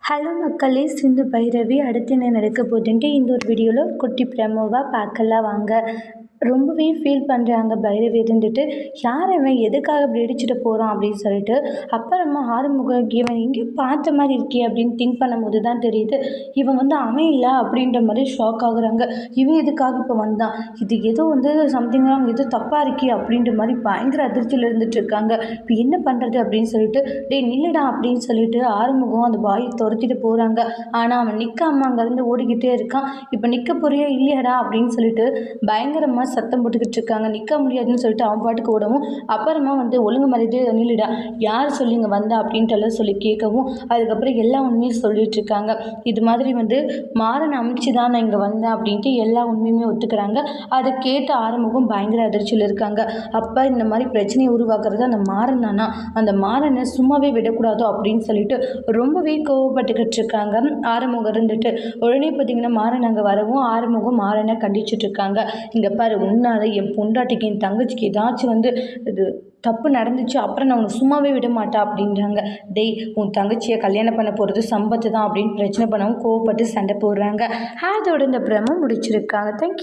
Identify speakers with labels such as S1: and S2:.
S1: Hello மக்களே, சிந்து பைரவி அடுத்து என்ன நடக்க போகுதுன்ட்டு இந்த ஒரு வீடியோவில் குட்டி ப்ரெமோவாக பார்க்கலாம் வாங்க. ரொம்பவே ஃபீல் பண்ணுறாங்க பைரவி இருந்துட்டு, யார் இவன், எதுக்காக இப்படி இடிச்சிட்டு போகிறான் அப்படின்னு சொல்லிட்டு. அப்புறமா ஆறுமுகம் இவன் எங்கேயோ பார்த்த மாதிரி இருக்கே அப்படின்னு திங்க் பண்ணும்போது தான் தெரியுது, இவன் அவன் இல்லை அப்படின்ற மாதிரி ஷாக் ஆகுறாங்க. இவன் எதுக்காக இப்போ வந்தான், இது ஏதோ சம்திங் ராங், ஏதோ தப்பாக இருக்கே அப்படின்ற மாதிரி பயங்கர அதிர்ச்சியில் இருந்துட்டு இருக்காங்க. இப்போ என்ன பண்ணுறது அப்படின்னு சொல்லிட்டு, டேய் நில்லுடா அப்படின்னு சொல்லிட்டு ஆறுமுகம் அந்த பாயை துரத்திட்டு போகிறாங்க. ஆனால் அவன் நிற்காம அங்கேருந்து ஓடிக்கிட்டே இருக்கான். இப்போ நிற்க போறியா இல்லையாடா அப்படின்னு சொல்லிட்டு பயங்கரமாக சத்தம் போட்டுக்கிட்டு இருக்காங்க. நிற்க முடியாதுன்னு சொல்லிட்டு அவன் பாட்டுக்கு ஓடவும், அப்புறமா ஒழுங்கு மரியாதை நில்லுடா, யார் சொல்லிங்க வந்தா அப்படின்ட்டு சொல்லி கேட்கவும், அதுக்கப்புறம் எல்லா உண்மையும் சொல்லிட்டு இருக்காங்க. இது மாதிரி மாறன் அமைச்சு தான் நான் இங்கே வந்தேன் அப்படின்ட்டு எல்லா உண்மையுமே ஒத்துக்கிறாங்க. அதை கேட்டு ஆறுமுகம் பயங்கர அதிர்ச்சியில் இருக்காங்க. அப்போ இந்த மாதிரி பிரச்சனையை உருவாக்குறது அந்த மாறன் தானா, அந்த மாறனை சும்மாவே விடக்கூடாதோ அப்படின்னு சொல்லிட்டு ரொம்பவே கோவப்பட்டுக்கிட்டு இருக்காங்க. ஆறுமுகம் உடனே பார்த்தீங்கன்னா மாறன் அங்கே வரவும் ஆறுமுகம் மாறனை கண்டிச்சுட்டு இருக்காங்க. இங்கே பாரு, உன்னால என் பொண்டாட்டிக்கு என் தங்கச்சிக்கு ஏதாச்சும் இது தப்பு நடந்துச்சு, அப்புறம் நான் உன்னை சும்மாவே விட மாட்டேன் அப்படின்றாங்க. டேய், உன் தங்கச்சியை கல்யாணம் பண்ண போகிறது சம்பத்து தான் அப்படின்னு பிரச்சனை பண்ணவும் கோவப்பட்டு சண்டை போடுறாங்க. அதோட இந்த பிரம முடிச்சிருக்காங்க. தேங்க்யூ.